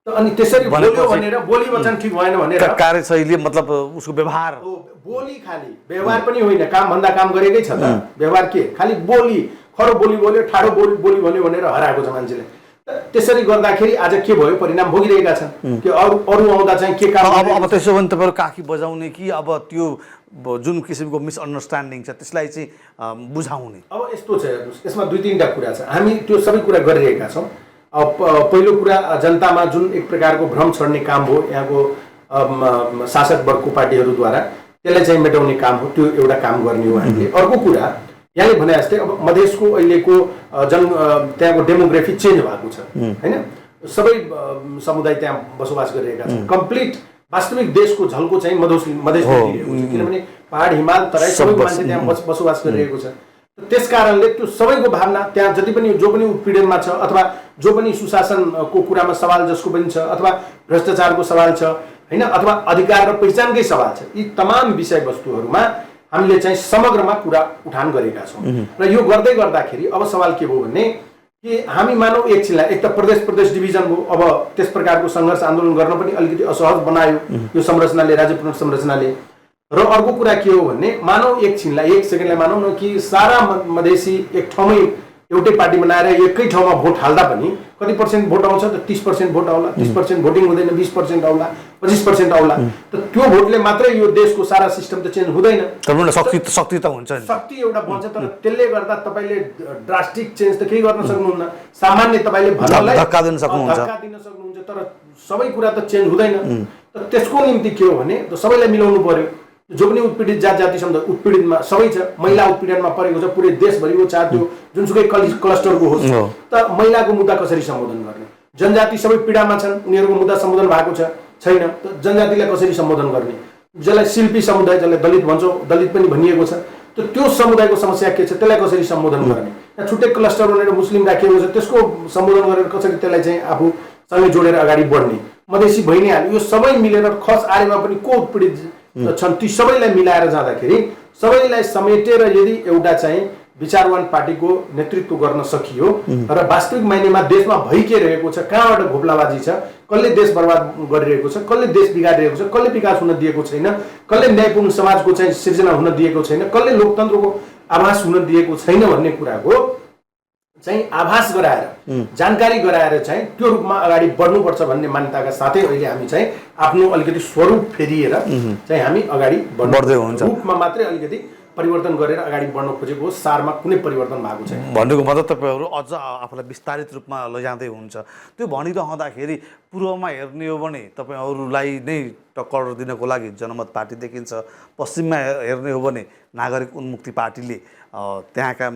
अनि त्यसरी बोल्यो भनेर बोली वचन ठिक भएन भनेर कार्यशैली मतलब उसको व्यवहार, बोली खाली व्यवहार पनि होइन, काम भन्दा काम गरेकै छ त। व्यवहार के, खालि बोली, खरो बोली बोल्यो, ठाडो बोली भन्यो भनेर हराएको छ मान्छेले। त्यसरी गर्दाखेरि आज के भयो, परिणाम भोगिरहेका छन् कि अरू आउँदा चाहिँ के काम। अब त्यसो भने तपाईँहरू काखी बजाउने कि अब त्यो जुन किसिमको मिसअन्डरस्ट्यान्डिङ छ त्यसलाई चाहिँ बुझाउने? अब यस्तो छ हेर्नुहोस्, यसमा 2-3टा कुरा छ, हामी त्यो सबै कुरा गरिरहेका छौँ। पहिलो कुरा, जनतामा जुन एक प्रकारको भ्रम छड्ने काम हो यहाँको शासक वर्गको पार्टीहरूद्वारा, त्यसलाई चाहिँ मेटाउने काम हो, त्यो एउटा काम गर्ने हो हामीले। अर्को कुरा, यहाँले भने जस्तै अब मधेसको अहिलेको त्यहाँको डेमोग्राफी चेन्ज भएको छ हैन, सबै समुदाय त्यहाँ बसोबास गरिरहेका छन्। कम्प्लिट वास्तविक देशको झल्को चाहिँ मधेसमा दिइरहेको छ, किनभने पहाड हिमाल तराई सबैको मान्छे त्यहाँ बसोबास गरिरहेको छ। त्यस कारणले त्यो सबैको भावना त्यहाँ जति पनि जो पनि उत्पीडनमा छ, अथवा जो पनि सुशासनको कुरामा सवाल जसको पनि छ, अथवा भ्रष्टाचारको सवाल छ हैन, अथवा अधिकार र पहिचानकै सवाल छ, यी तमाम विषयवस्तुहरूमा हामीले चाहिँ समग्रमा कुरा उठान गरेका छौँ। र यो गर्दै गर्दाखेरि अब सवाल के भयो भने कि हामी मानौ एकछिनलाई एक त प्रदेश डिभिजन भयो, अब त्यस प्रकारको सङ्घर्ष आन्दोलन गर्न पनि अलिकति असहज बनायो यो संरचनाले, राज्य पुनर्संरचनाले। र अर्को कुरा के हो भने मानौ एकछिनलाई, एक सेकेन्डलाई मानौ न कि सारा मधेसी एक ठाउँमै एउटै पार्टी बनाएर एकै ठाउँमा भोट हाल्दा पनि कति % भोट आउँछ त? 30% भोट आउला, 30% भोटिङ हुँदैन, 20% आउला, 25% आउला। त त्यो भोटले मात्रै यो देशको सारा सिस्टम त चेन्ज हुँदैन। शक्ति त हुन्छ नि, शक्ति एउटा बन्छ, तर त्यसले गर्दा तपाईँले ड्रास्टिक चेन्ज त केही गर्न सक्नुहुन्न। सामान्य तपाईँले भन्नलाई धक्का दिन सक्नुहुन्छ, तर सबै कुरा त चेन्ज हुँदैन। त त्यसको निम्ति के हो भने सबैलाई मिलाउनु पर्यो। जो पनि उत्पीडित जाति समुदाय, उत्पीडितमा सबै छ, महिला उत्पीडनमा परेको छ पुरै देशभरि, हो चाहे त्यो जुनसुकै क्लस्टरको होस्। त महिलाको मुद्दा कसरी सम्बोधन गर्ने? जनजाति सबै पीडामा छन्, उनीहरूको मुद्दा सम्बोधन भएको छैन, त जनजातिलाई कसरी सम्बोधन गर्ने? जसलाई शिल्पी समुदाय, जसलाई दलित भन्छौँ, दलित पनि भनिएको छ, त त्यो समुदायको समस्या के छ, त्यसलाई कसरी सम्बोधन गर्ने? छुट्टै क्लस्टर भनेर मुस्लिम राखिएको छ, त्यसको सम्बोधन गरेर कसरी त्यसलाई चाहिँ आफूसँगै जोडेर अगाडि बढ्ने? मधेसी भइ नै हाल्यो। यो सबै मिलेर खस आरेमा पनि को उत्पीडित छन् ती सबैलाई मिलाएर जाँदाखेरि, सबैलाई समेटेर यदि एउटा चाहिँ विचारवान पार्टीको नेतृत्व गर्न सकियो र वास्तविक मायनेमा देशमा भइ के रहेको छ, कहाँबाट घोप्लाबाजी छ, कसले देश बर्बाद गरिरहेको छ, कसले देश बिगारिरहेको छ, कसले विकास हुन दिएको छैन, कसले न्यायपूर्ण समाजको चाहिँ सिर्जना हुन दिएको छैन, कसले लोकतन्त्रको आभास हुन दिएको छैन भन्ने कुराको चाहिँ आभास गराएर, जानकारी गराएर चाहिँ त्यो रूपमा अगाडि बढ्नुपर्छ भन्ने मान्यताका साथै अहिले हामी चाहिँ आफ्नो अलिकति स्वरूप फेरिएर चाहिँ हामी अगाडि बढ्दै हुन्छ। रूपमा मात्रै अलिकति परिवर्तन गरेर अगाडि बढ्न खोजेको हो, सारमा कुनै परिवर्तन भएको छैन। भन्नुको मतलब तपाईँहरू अझ आफूलाई विस्तारित रूपमा लैजाँदै हुन्छ। त्यो भनिरहँदाखेरि पूर्वमा हेर्ने हो भने तपाईँहरूलाई नै टक्कर दिनको लागि जनमत पार्टी देखिन्छ, पश्चिममा हेर्ने हो भने नागरिक उन्मुक्ति पार्टीले त्यहाँका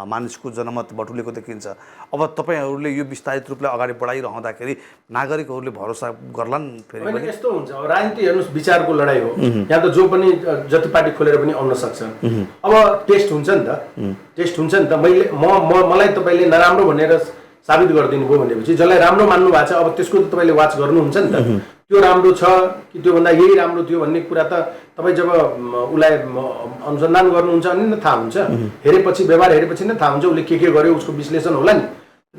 मानिसको जनमत बटुलेको देखिन्छ। अब तपाईँहरूले यो विस्तारित रूपले अगाडि बढाइरहँदाखेरि नागरिकहरूले भरोसा गर्लान्? फेरि पनि यस्तो हुन्छ, अब राजनीति हेर्नुहोस् विचारको लडाइँ हो, यहाँ त जो पनि जति पार्टी खोलेर पनि आउन सक्छ। अब टेस्ट हुन्छ नि त, मलाई तपाईँले नराम्रो भनेर साबित गरिदिनु भयो भनेपछि जसलाई राम्रो मान्नु भएको छ अब त्यसको त तपाईँले वाच गर्नुहुन्छ नि त, त्यो राम्रो छ कि त्योभन्दा यही राम्रो थियो भन्ने कुरा त तपाईँ जब उसलाई अनुसन्धान गर्नुहुन्छ अनि नै थाहा हुन्छ। हेरेपछि, व्यवहार हेरेपछि नै थाहा हुन्छ उसले के गर्यो, उसको विश्लेषण होला नि।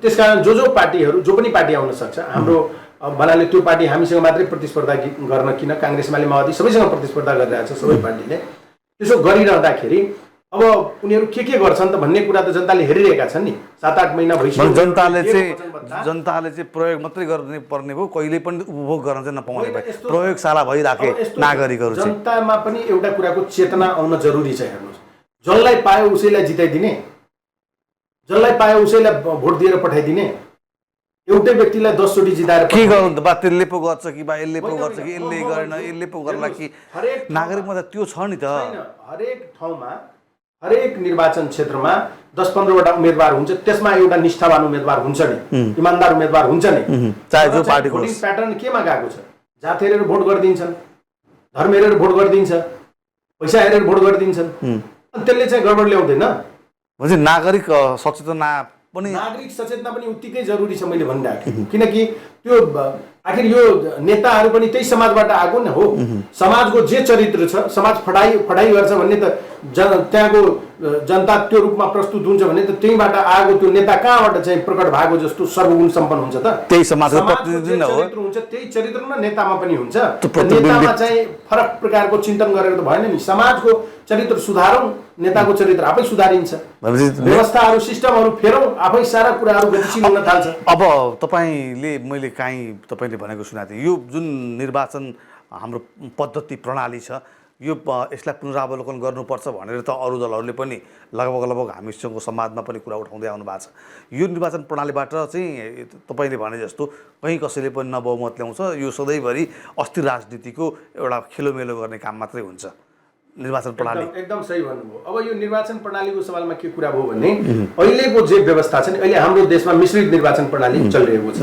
त्यसकारण जो पार्टीहरू, जो पनि पार्टी आउन सक्छ, हाम्रो भन्नाले त्यो पार्टी हामीसँग मात्रै प्रतिस्पर्धा गर्न किन, काङ्ग्रेस, एमाले, माओवादी सबैसँग प्रतिस्पर्धा गरिरहेको छ सबै पार्टीले। त्यसो गरिरहँदाखेरि अब उनीहरू के गर्छन् त भन्ने कुरा त जनताले हेरिरहेका छन् नि। 7-8 महिना भइसक्यो। जनताले चाहिँ प्रयोग मात्रै गर्ने पर्ने भयो, कहिले पनि उपभोग गर्न चाहिँ नपाउने भयो। प्रयोगशाला भइराखे नागरिकहरू। जनतामा पनि एउटा कुराको चेतना आउन जरुरी छ। हेर्नुहोस्, जसलाई पायो उसैलाई जिताइदिने, जसलाई पायो उसैलाई भोट दिएर पठाइदिने, एउटै व्यक्तिलाई 10 चोटि जिताएर के गर्नु त? बा त्यसले पो गर्छ कि बा यसले पो गर्छ कि यसले गरेन यसले पो गर्ला कि? नागरिकमा त त्यो छ नि त। हरेक ठाउँमा, हरेक निर्वाचन क्षेत्रमा 10-15वटा उम्मेदवार हुन्छ, त्यसमा एउटा निष्ठावान उम्मेदवार हुन्छ नि, इमानदार उम्मेदवार हुन्छ नि। चाहे जो पार्टीको भोटिङ प्याटर्न केमा गएको छ? जात हेरेर भोट गरिदिन्छन्, धर्म हेरेर भोट गरिदिन्छ, पैसा हेरेर भोट गरिदिन्छन्, अनि त्यसले चाहिँ गडबड ल्याउँदैन। भनेपछि नागरिक सचेतना पनि, नागरिक सचेतना पनि उत्तिकै जरुरी छ मैले भनिरहेको। किनकि त्यो आखिर यो नेताहरू पनि त्यही समाजबाट आएको न हो। समाजको जे चरित्र छ, समाज फटाइ गर्छ भन्ने त त्यहाँको जनता त्यो रूपमा प्रस्तुत हुन्छ भने त त्यहीबाट आएको त्यो नेता कहाँबाट चाहिँ प्रकट भएको जस्तो सर्वगुण सम्पन्न हुन्छ त? त्यही समाजको प्रतिनिधि नै हो। चरित्र हुन्छ, त्यही चरित्र न नेतामा पनि हुन्छ। नेतामा चाहिँ फरक प्रकारको चिन्तन गरेर त भएन नि। समाजको चरित्र सुधारौँ, नेताको चरित्र आफै सुधारिन्छ। व्यवस्थाहरू, सिस्टमहरू फेरौँ, आफै सारा कुराहरू गतिशील हुन थाल्छ। अब तपाईँले, मैले काहीँ तपाईँले भनेको सुनेको थिएँ, यो जुन निर्वाचन हाम्रो पद्धति प्रणाली छ, यो यसलाई पुनरावलोकन गर्नुपर्छ भनेर त अरू दलहरूले पनि लगभग हामीसँगको संवादमा पनि कुरा उठाउँदै आउनु भएको छ। यो निर्वाचन प्रणालीबाट चाहिँ तपाईँले भने जस्तो कहीँ कसैले पनि न बहुमत ल्याउँछ, यो सधैँभरि अस्थिर राजनीतिको एउटा खेलोमेलो गर्ने काम मात्रै हुन्छ निर्वाचन प्रणाली। एकदम सही भन्नुभयो। अब यो निर्वाचन प्रणालीको सवालमा के कुरा भयो भने अहिलेको जे व्यवस्था छ नि, अहिले हाम्रो देशमा मिश्रित निर्वाचन प्रणाली चलिरहेको छ।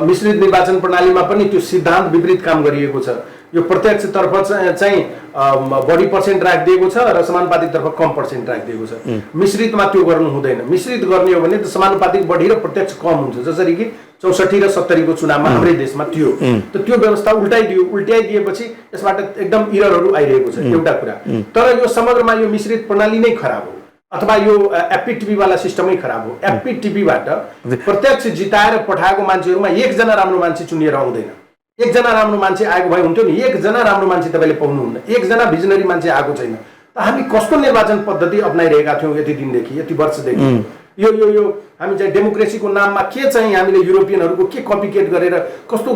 मिश्रित निर्वाचन प्रणालीमा पनि त्यो सिद्धान्त विपरीत काम गरिएको छ। यो प्रत्यक्षतर्फ चाहिँ बढी पर्सेन्ट राखिदिएको छ र समानुपातिकतर्फ कम पर्सेन्ट राखिदिएको छ। मिश्रितमा त्यो गर्नु हुँदैन। मिश्रित गर्ने हो भने त समानुपातिक बढी र प्रत्यक्ष कम हुन्छ, जसरी कि 64 र 70 को चुनावमा हाम्रै देशमा थियो। त त्यो व्यवस्था उल्टाइदिएपछि यसबाट एकदम इररहरू आइरहेको छ, एउटा कुरा। तर यो समग्रमा यो मिश्रित प्रणाली नै खराब हो। अथवा यो एपीटीपीवाला सिस्टमै खराब हो। एपीटीपीबाट प्रत्यक्ष जिताएर पठाएको मान्छेहरूमा एकजना राम्रो मान्छे चुनिएर आउँदैन। एकजना राम्रो मान्छे आएको भए हुन्थ्यो नि, एकजना राम्रो मान्छे तपाईँले पाउनुहुन्न, एकजना भिजनरी मान्छे आएको छैन। त हामी कस्तो निर्वाचन पद्धति अप्नाइरहेका थियौँ यति दिनदेखि, यति वर्षदेखि? यो यो यो हामी चाहिँ डेमोक्रेसीको नाममा के चाहिँ हामीले युरोपियनहरूको के कपिकेट गरेर कस्तो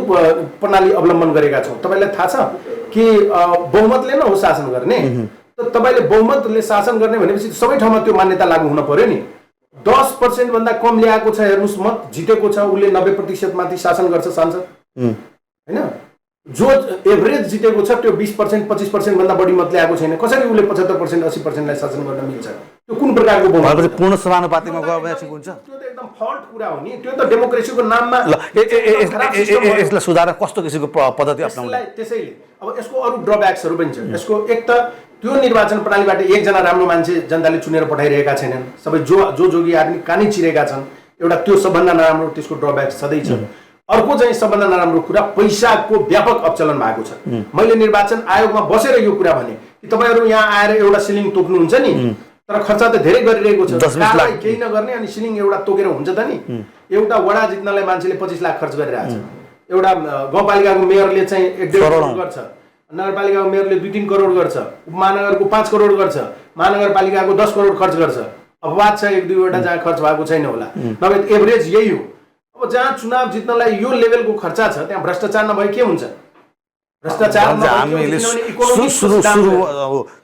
प्रणाली अवलम्बन गरेका छौँ? तपाईँलाई थाहा छ कि बहुमतले नै हो शासन गर्ने। त तपाईँले बहुमतले शासन गर्ने भनेपछि सबै ठाउँमा त्यो मान्यता लागू हुन पर्यो नि। 10% भन्दा कम ल्याएको छ, हेर्नुहोस्, मत जितेको छ, उसले 90% माथि शासन गर्छ सांसद, होइन? जो एभरेज जितेको छ त्यो 20% 25% भन्दा बढी मत ल्याएको छैन, कसरी उसले 75% 80%लाई शासन गर्न मिल्छ? त्यो कुन प्रकारको बहुमत? पूर्ण समानुपातिकमा गयो ठिक हुन्छ? त्यो त एकदम फल्ट कुरा हो नि। त्यो त डेमोक्रेसीको नाममा यसलाई सुधार कस्तो किसिमको पद्धति अप्नाउने? त्यसैले अब यसको अरू ड्रब्याक्सहरू पनि छ। यसको एक त त्यो निर्वाचन प्रणालीबाट एकजना राम्रो मान्छे जनताले चुनेर पठाइरहेका छैनन्, सबै जो जोगी आदमी कानै चिरेका छन्। एउटा त्यो सबभन्दा नराम्रो, त्यसको ड्रब्याक्स सधैँ छ। अर्को चाहिँ सबभन्दा नराम्रो कुरा पैसाको व्यापक अपचलन भएको छ। मैले निर्वाचन आयोगमा बसेर यो कुरा भने कि तपाईँहरू यहाँ आएर एउटा सिलिङ तोक्नुहुन्छ नि, तर खर्च त धेरै गरिरहेको छ। केही नगर्ने अनि सिलिङ एउटा तोकेर हुन्छ त नि? एउटा वडा जित्नलाई मान्छेले 25 लाख खर्च गरिरहेछ। एउटा गाउँपालिकाको मेयरले चाहिँ 1.5 करोड गर्छ, नगरपालिकाको मेयरले 2-3 करोड गर्छ, उपमहानगरको 5 करोड गर्छ, महानगरपालिकाको 10 करोड खर्च गर्छ। अपवाद छ 1-2वटा जहाँ खर्च भएको छैन होला, नभए एभरेज यही हो। अब जहाँ चुनाव जित्नलाई यो लेभलको खर्चा छ त्यहाँ भ्रष्टाचार नभए के हुन्छ? भ्रष्टाचार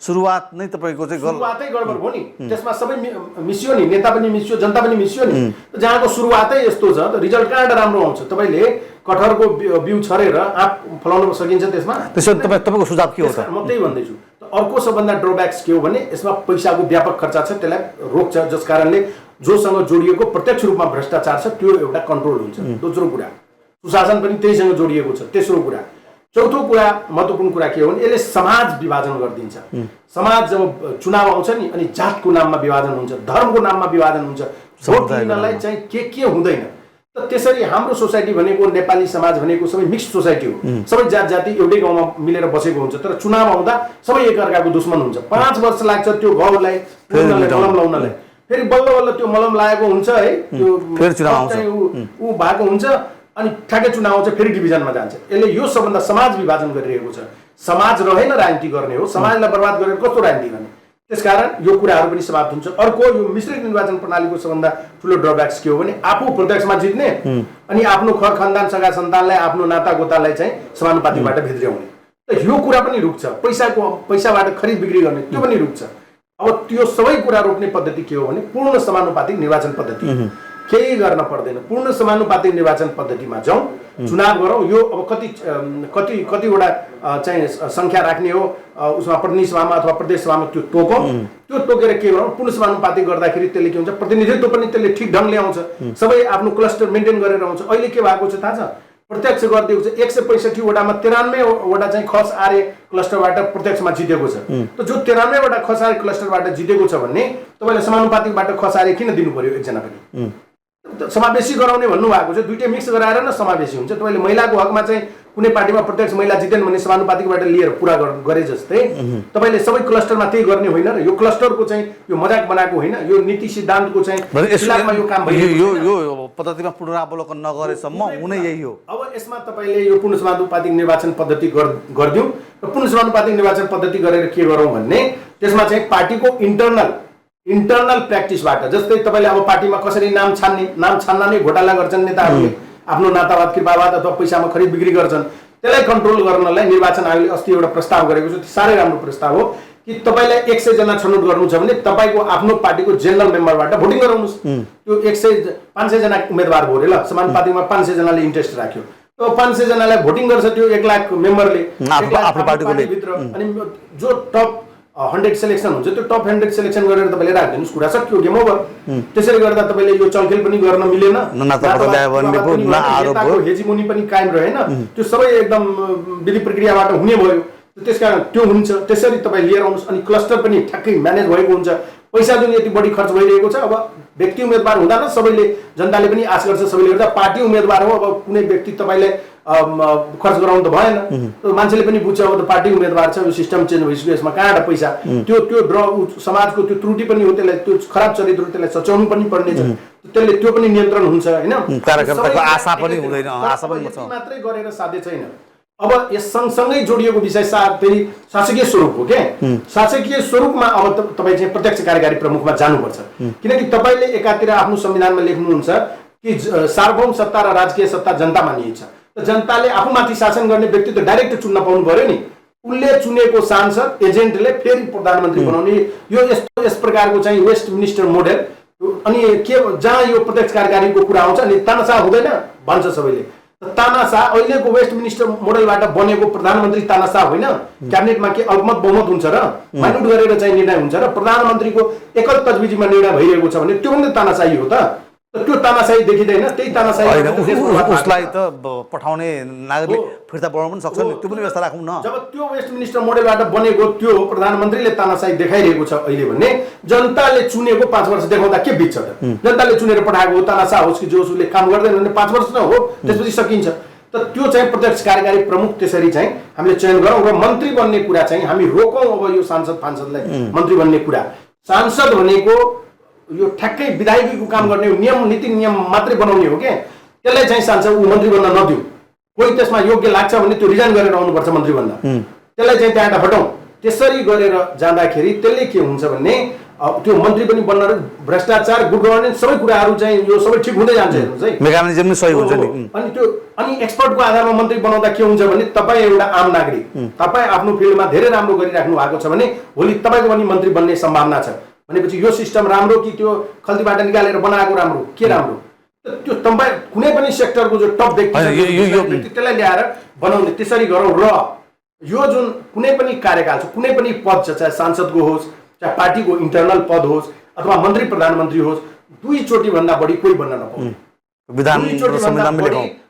सुरुवात नै तपाईँको चाहिँ सुरुवातै गडबड हो नि। त्यसमा सबै मिसियो नि, नेता पनि मिसियो, जनता पनि मिसियो नि। जहाँको सुरुवातै यस्तो छ त रिजल्ट कहाँबाट राम्रो आउँछ? तपाईँले कटहरको बिउ छरेर आँप फलाउन सकिन्छ त्यसमा? त्यसो तपाईँको सुझाव के हो त? म त्यही भन्दैछु। अर्को सबभन्दा ड्रब्याक्स के हो भने यसमा पैसाको व्यापक खर्चा छ, त्यसलाई रोक्छ, जस कारणले जोसँग जोडिएको प्रत्यक्ष रूपमा भ्रष्टाचार छ त्यो एउटा कन्ट्रोल हुन्छ। दोस्रो कुरा, सुशासन पनि त्यहीसँग जोडिएको छ। तेस्रो कुरा, चौथो कुरा, महत्त्वपूर्ण कुरा के हो भने यसले समाज विभाजन गरिदिन्छ। समाज जब चुनाव आउँछ नि अनि जातको नाममा विभाजन हुन्छ, धर्मको नाममा विभाजन हुन्छ, भोट दिनलाई चाहिँ के हुँदैन। त त्यसरी हाम्रो सोसाइटी भनेको, नेपाली समाज भनेको सबै मिक्स सोसाइटी हो। सबै जात जाति एउटै गाउँमा मिलेर बसेको हुन्छ, तर चुनाव आउँदा सबै एकअर्काको दुश्मन हुन्छ। 5 वर्ष लाग्छ त्यो घाउलाई मलम लाउनलाई। फेरि बल्ल बल्ल त्यो मलम लागेको हुन्छ है, त्यो ऊ भएको हुन्छ अनि ठ्याक्कै चुनाव आउँछ, फेरि डिभिजनमा जान्छ। यसले यो सबभन्दा समाज विभाजन गरिरहेको छ। समाज रहेन राजनीति गर्ने हो, समाजलाई बर्बाद गरेर कस्तो राजनीति गर्ने? त्यसकारण यो कुराहरू पनि समाप्त हुन्छ। अर्को, यो मिश्रित निर्वाचन प्रणालीको सबभन्दा ठुलो ड्रब्याक्स के हो भने आफू प्रत्यक्षमा जित्ने अनि आफ्नो खर खानदान सगा सन्तानलाई, आफ्नो नाता गोतालाई चाहिँ समानुपातिकबाट भित्र्याउने। त यो कुरा पनि रुक्छ। पैसाबाट खरिद बिक्री गर्ने त्यो पनि रुक्छ। अब त्यो सबै कुरा रोक्ने पद्धति के हो भने पूर्ण समानुपातिक निर्वाचन पद्धति। केही गर्न पर्दैन, पूर्ण समानुपातिक निर्वाचन पद्धतिमा जाउँ, चुनाव गरौँ। यो अब कतिवटा चाहिँ सङ्ख्या राख्ने हो उसमा, प्रतिनिधि सभामा अथवा प्रदेश सभामा त्यो तोकौँ। त्यो तोकेर के गरौँ, पूर्ण समानुपातिक गर्दाखेरि त्यसले के हुन्छ, प्रतिनिधित्व पनि त्यसले ठिक ढङ्गले आउँछ, सबै आफ्नो क्लस्टर मेन्टेन गरेर आउँछ। अहिले के भएको छ थाहा छ? प्रत्यक्ष गरिदिएको छ 165 वटामा 93 वटा चाहिँ खस आर्य क्लस्टरबाट प्रत्यक्षमा जितेको छ। त जो 93 वटा खस आर्य क्लस्टरबाट जितेको छ भने तपाईँले समानुपातिकबाट खस आर्य किन दिनु पर्यो एकजना पनि? समावेशी गराउने भन्नुभएको छ, दुईटै मिक्स गराएर न समावेशी हुन्छ। तपाईँले महिलाको हकमा चाहिँ कुनै पार्टीमा प्रत्यक्ष महिला जितेन भने समानुपातिकबाट लिएर पुरा गरे जस्तै तपाईँले सबै क्लस्टरमा त्यही गर्ने होइन र यो क्लस्टरको चाहिँ यो मजाक बनाएको होइन, यो नीति सिद्धान्तको चाहिँ खिलाफमा यो काम भइरहेको छ। यो पद्धतिमा पुनरावलोकन नगरेसम्म हुने यही हो। अब यसमा तपाईँले यो पूर्ण समानुपातिक निर्वाचन पद्धति गरिदिउँ र पूर्ण समानुपातिक निर्वाचन पद्धति गरेर के गरौँ भन्ने, त्यसमा चाहिँ पार्टीको इन्टरनल प्र्याक्टिसबाट, जस्तै तपाईँले अब पार्टीमा कसरी नाम छान्न नै घोटाला गर्छन् नेताहरूले, आफ्नो नातावाद कृपावाद अथवा पैसामा खरिद बिक्री गर्छन्, त्यसलाई कन्ट्रोल गर्नलाई निर्वाचन आयोगले अस्ति एउटा प्रस्ताव गरेको छ। साह्रै राम्रो प्रस्ताव हो कि तपाईँलाई 100 जना छनौट गर्नु छ भने तपाईँको आफ्नो पार्टीको जेनरल मेम्बरबाट भोटिङ गराउनुहोस्। त्यो 500 जना उम्मेदवार भयो ल, समानुपातिकमा 500 जनाले इन्ट्रेस्ट राख्यो, त्यो 500 जनालाई भोटिङ गर्छ त्यो 1 लाख मेम्बरले आफ्नो पार्टीभित्र। अनि जो टप 100 सेलेक्सन हुन्छ त्यो टप 100 सेलेक्सन गरेर तपाईँले राखिदिनुहोस्, कुरा सक्यो, गेम ओभर। त्यसरी गर्दा तपाईँले यो चलखेल पनि गर्न मिलेन, हेजिमोनी पनि कायम रहेन, त्यो सबै एकदम विधि प्रक्रियाबाट हुने भयो। त्यसकारण त्यो हुन्छ। त्यसरी तपाईँ लिएर आउनुहोस् अनि क्लस्टर पनि ठ्याक्कै म्यानेज भएको हुन्छ। पैसा जुन यति बढी खर्च भइरहेको छ अब व्यक्ति उम्मेदवार हुँदा न सबैले जनताले पनि आश गर्छ सबैले गर्दा पार्टी उम्मेदवार हो अब कुनै व्यक्ति तपाईले खर्च गराउनु त भएन मान्छेले पनि बुझ्छ अब त पार्टी उम्मेदवार छ यो सिस्टम चेन्ज भइसक्यो यसमा कहाँबाट पैसा त्यो समाजको त्यो त्रुटि पनि हो त्यसलाई त्यो खराब चरित्र त्यसलाई सच्याउनु पनि पर्ने छ त्यसले त्यो पनि नियन्त्रण हुन्छ हैन कार्यकर्ताको आशा पनि हुँदैन आशा पनि मात्रै गरेर साध्य छैन अब यस सँगसँगै जोडिएको विषय फेरि शासकीय स्वरूप हो के शासकीय स्वरूपमा अब तपाईँ चाहिँ प्रत्यक्ष कार्यकारी प्रमुखमा जानुपर्छ किनकि तपाईँले एकातिर आफ्नो संविधानमा लेख्नुहुन्छ कि सार्वभौम सत्ता र राजकीय सत्ता जनतामा निहित छ त जनताले आफूमाथि शासन गर्ने व्यक्ति त डाइरेक्ट चुन्न पाउनु पर्यो नि उनले चुनेको सांसद एजेन्टले फेरि प्रधानमन्त्री बनाउने यो यस प्रकारको चाहिँ वेस्ट मिनिस्टर मोडेल अनि के जहाँ यो प्रत्यक्ष कार्यकारीको कुरा आउँछ अनि तानाशाह हुँदैन भन्छ सबैले तानाशाह अहिलेको वेस्ट मिनिस्टर मोडेलबाट बनेको प्रधानमन्त्री तानाशाह होइन क्याबिनेटमा के अल्पमत बहुमत हुन्छ र माइनोट गरेर चाहिँ निर्णय हुन्छ र प्रधानमन्त्रीको एकल तजविजीमा निर्णय भइरहेको छ भने त्यो पनि तानाशाही हो त त्यो तानाशाही देखिँदैन त्यही तानाशाही उसलाई त पठाउने नागरिक फिर्ता बनाउन पनि सक्छ नि त्यो पनि व्यवस्था राखौँ न जब त्यो वेस्ट मिनिस्टर मोडेलबाट बनेको त्यो प्रधानमन्त्रीले तानाशाही देखाइरहेको छ अहिले भने जनताले चुनेको 5 वर्ष देखाउँदा के बित्छ त जनताले चुनेर पठाएको हो तानाशाह होस् कि जो उसले काम गर्दैन भने 5 वर्ष न हो त्यसपछि सकिन्छ त त्यो चाहिँ प्रत्यक्ष कार्यकारी प्रमुख त्यसरी चाहिँ हामीले चयन गरौँ र मन्त्री बन्ने कुरा चाहिँ हामी रोकौँ अब यो सांसदलाई मन्त्री बन्ने कुरा सांसद भनेको यो ठ्याक्कै विधायकीको काम गर्ने नियम नीति नियम मात्रै बनाउने हो के त्यसलाई चाहिँ सांसद मन्त्री बन्न नदिऊ कोही त्यसमा योग्य लाग्छ भने त्यो रिजाइन गरेर आउनुपर्छ मन्त्री बन्दा त्यसलाई चाहिँ त्यहाँबाट हटाउँ त्यसरी गरेर जाँदाखेरि त्यसले के हुन्छ भने त्यो मन्त्री पनि बन्न भ्रष्टाचार गुड गभर्नेन्स सबै कुराहरू चाहिँ यो सबै ठिक हुँदै जान्छ हेर्नुहोस् है मेकानिजम पनि सही हुन्छ नि अनि एक्सपर्टको आधारमा मन्त्री बनाउँदा के हुन्छ भने तपाईँ एउटा आम नागरिक तपाईँ आफ्नो फिल्डमा धेरै राम्रो गरिराख्नु भएको छ भने भोलि तपाईँको पनि मन्त्री बन्ने सम्भावना छ भनेपछि यो सिस्टम राम्रो कि त्यो खल्तीबाट निकालेर बनाएको राम्रो के राम्रो त्यो तपाईँ कुनै पनि सेक्टरको जो टप व्यक्ति त्यसलाई ल्याएर बनाउने त्यसरी गरौँ र यो जुन कुनै पनि कार्यकाल छ कुनै पनि पद छ चाहे सांसदको होस् चाहे पार्टीको इन्टरनल पद होस् अथवा मन्त्री प्रधानमन्त्री होस् 2 चोटि भन्दा बढी कोही बन्न नपाउने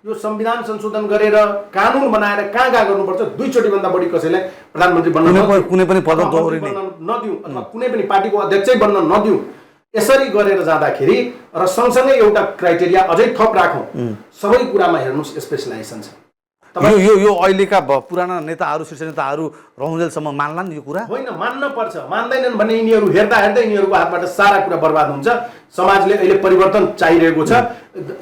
यो संविधान संशोधन गरेर कानुन बनाएर कहाँ गर्नुपर्छ 2 चोटि भन्दा बढी कसैलाई प्रधानमन्त्री बन्न कुनै पनि पद नदिउँ अथवा कुनै पनि पार्टीको अध्यक्षै बन्न नदिउँ यसरी गरेर जाँदाखेरि र सँगसँगै एउटा क्राइटेरिया अझै थप राखौँ सबै कुरामा हेर्नुहोस् स्पेसलाइजेसन छ यो अहिलेका पुराना नेताहरू शीर्ष नेताहरू रहँजेलसम्म मान्लान् यो कुरा होइन मान्न पर्छ मान्दैनन् भने यिनीहरू हेर्दा यिनीहरूको हातबाट सारा कुरा बर्बाद हुन्छ समाजले अहिले परिवर्तन चाहिरहेको छ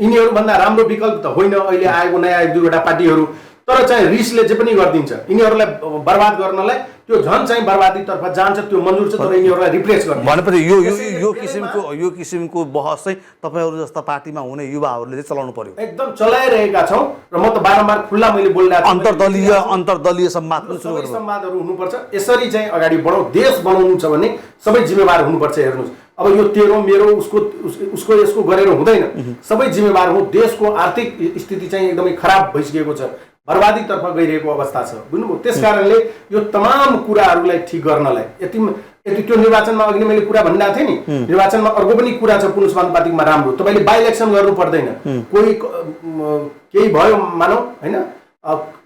यिनीहरू भन्दा राम्रो विकल्प त होइन अहिले आएको नयाँ 1-2वटा पार्टीहरू तर चाहिँ रिसले चाहिँ पनि गरिदिन्छ यिनीहरूलाई बर्बाद गर्नलाई त्यो झन् चाहिँ बर्बादीतर्फ जान्छ त्यो मंजूर छ तर यिनीहरूलाई रिप्लेस गर्ने भनेपछि यो किसिमको बहस चाहिँ तपाईहरु जस्ता पार्टीमा हुने युवाहरूले चाहिँ चलाउनु पर्यो एकदम चलाइरहेका छौं र म त बारम्बार खुल्ला मैले बोलिरहेको छु अन्तर्दलीय संवाद पनि सुरु गर्नु संवादहरू हुनुपर्छ यसरी चाहिँ अगाडि बढाउ देश बनाउनु छ भने सबै जिम्मेवार हुनुपर्छ हेर्नुस् अब यो तेरो मेरो उसको यसको गरेर हुँदैन सबै जिम्मेवार हौ देशको आर्थिक स्थिति चाहिँ एकदमै खराब भइसकेको छ बर्बादीतर्फ गइरहेको अवस्था छ बुझ्नुभयो त्यसकारणले यो तमाम कुराहरूलाई ठीक गर्नलाई यति त्यो निर्वाचनमा अघि मैले कुरा भनिरहेको थिएँ नि निर्वाचनमा अर्को पनि कुरा छ पुनः समानुपातिकमा राम्रो तपाईले बाइ इलेक्सन गर्नु पर्दैन कोही केही भयो मानौ हैन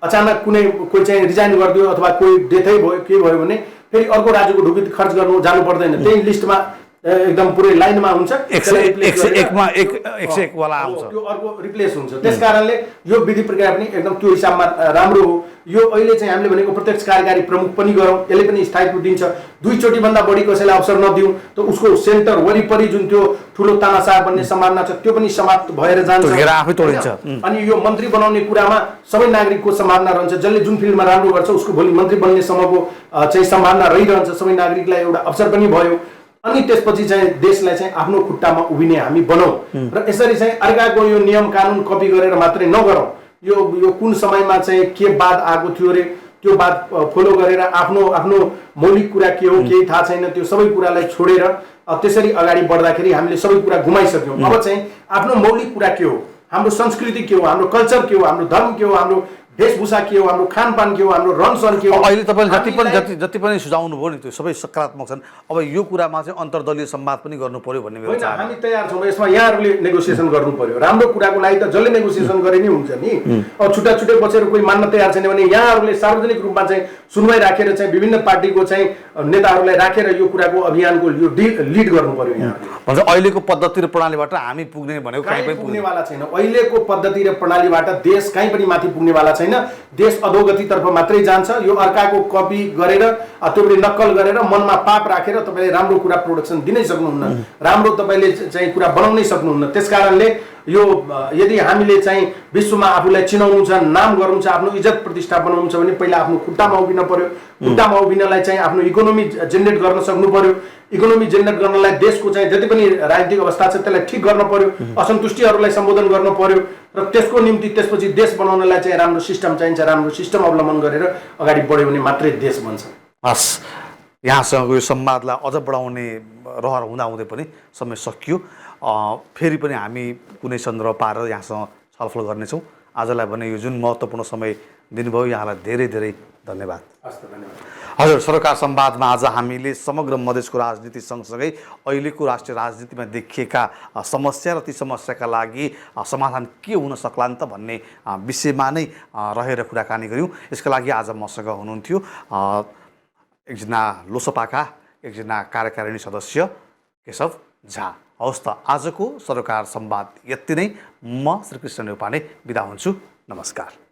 अचानक कोही चाहिँ रिजाइन गरिदियो अथवा कोही डेथै भयो के भयो भने फेरि अर्को राज्यको ढुकी खर्च गर्नु जानु पर्दैन त्यही लिस्टमा एकदम पुरै लाइनमा हुन्छ 101 मा 101 वाला आउँछ त्यो अर्को रिप्लेस हुन्छ त्यसकारणले यो विधि प्रक्रिया पनि एकदम त्यो हिसाबमा राम्रो हो यो अहिले चाहिँ हामीले भनेको प्रत्यक्ष कार्यकारी प्रमुख पनि गरौँ यसले पनि स्थायित्व दिन्छ दुई चोटी भन्दा बढी कसैलाई अवसर नदिउँ त उसको सेन्टर वरिपरि जुन त्यो ठुलो तानाशाह बन्ने सम्भावना छ त्यो पनि समाप्त भएर जान्छ आफै तोडिन्छ अनि यो मन्त्री बनाउने कुरामा सबै नागरिकको सम्भावना रहन्छ जसले जुन फिल्डमा राम्रो गर्छ उसको भोलि मन्त्री बन्ने सम्मको चाहिँ सम्भावना रहिरहन्छ सबै नागरिकलाई एउटा अवसर पनि भयो अनि त्यसपछि चाहिँ देशलाई चाहिँ आफ्नो खुट्टामा उभिने हामी बनाऊ र यसरी चाहिँ अर्काको यो नियम कानुन कपी गरेर मात्रै नगरौँ यो कुन समयमा चाहिँ के बात आएको थियो रे त्यो बात फलो गरेर आफ्नो मौलिक कुरा के हो केही थाहा छैन त्यो सबै कुरालाई छोडेर त्यसरी अगाडि बढ्दाखेरि हामीले सबै कुरा गुमाइसक्यौँ अब चाहिँ आफ्नो मौलिक कुरा के हो हाम्रो संस्कृति के हो हाम्रो कल्चर के हो हाम्रो धर्म के हो हाम्रो वेशभूषा के हो हाम्रो खानपान के हो हाम्रो रहनसहन के हो अहिले तपाईले जति पनि सुझाउनु भयो नि त्यो सबै सकारात्मक छन् अब यो कुरामा चाहिँ अन्तर्दलीय संवाद पनि गर्नु पर्यो भन्ने मेरो चाहना हामी तयार छौँ यसमा यहाँहरूले नेगोसिएसन गर्नु पर्यो राम्रो कुराको लागि त जसले नेगोसिएसन गरे नि हुन्छ नि अब छुट्टै बसेर कोही मान्न तयार छैन भने यहाँहरूले सार्वजनिक रूपमा चाहिँ सुनवाई राखेर चाहिँ विभिन्न पार्टीको चाहिँ नेताहरूलाई राखेर यो कुराको अभियानको यो लिड गर्नु पर्यो यहाँहरूले। भन्छ अहिलेको पद्धति र प्रणालीबाट हामी पुग्ने भनेको कहीँ पनि पुग्नेवाला छैन। अहिलेको पद्धति र प्रणालीबाट देश कहीँ पनि माथि पुग्नेवाला छैन। देश अधोगतितर्फ मात्रै जान्छ। यो अर्काको कपी गरेर त्योपट्टि नक्कल गरेर मनमा पाप राखेर तपाईँले राम्रो कुरा प्रोडक्सन दिनै सक्नुहुन्न, राम्रो तपाईँले चाहिँ कुरा बनाउनै सक्नुहुन्न। त्यस कारणले यो यदि हामीले चाहिँ विश्वमा आफूलाई चिनाउनु छ, नाम गर्नु छ, आफ्नो इज्जत प्रतिष्ठा बनाउनु छ भने पहिला आफ्नो खुट्टामा उभिन पर्यो। खुट्टामा उभिनलाई चाहिँ आफ्नो इकोनोमी जेनेरेट गर्न सक्नु पर्यो। इकोनोमी जेनेरेट गर्नलाई देशको चाहिँ जति पनि राजनीतिक अवस्था छ त्यसलाई ठिक गर्न पर्यो, असन्तुष्टिहरूलाई सम्बोधन गर्न पर्यो र त्यसको निम्ति त्यसपछि देश बनाउनलाई चाहिँ राम्रो सिस्टम चाहिन्छ। राम्रो सिस्टम अवलम्बन गरेर अगाडि बढ्यो भने मात्रै देश बन्छ। हस्, यहाँसँग यो संवादलाई अझ बढाउने रहर हुँदाहुँदै पनि समय सकियो। फेरि पनि हामी कुनै सन्दर्भ पारेर यहाँसँग छलफल गर्नेछौँ। आजलाई भने यो जुन महत्त्वपूर्ण समय दिनुभयो यहाँलाई धेरै धेरै धन्यवाद। हजुर, सरोकार संवादमा आज हामीले समग्र मधेसको राजनीति सँगसँगै अहिलेको राष्ट्रिय राजनीतिमा देखिएका समस्या र ती समस्याका लागि समाधान के हुन सक्लान् त भन्ने विषयमा नै रहेर कुराकानी गऱ्यौँ। यसका लागि आज मसँग हुनुहुन्थ्यो एकजना लोसपाका एकजना कार्यकारिणी सदस्य केशव झा। हवस् त, आजको सरोकार संवाद यति नै। म श्रीकृष्ण नेउपाने बिदा हुन्छु। नमस्कार।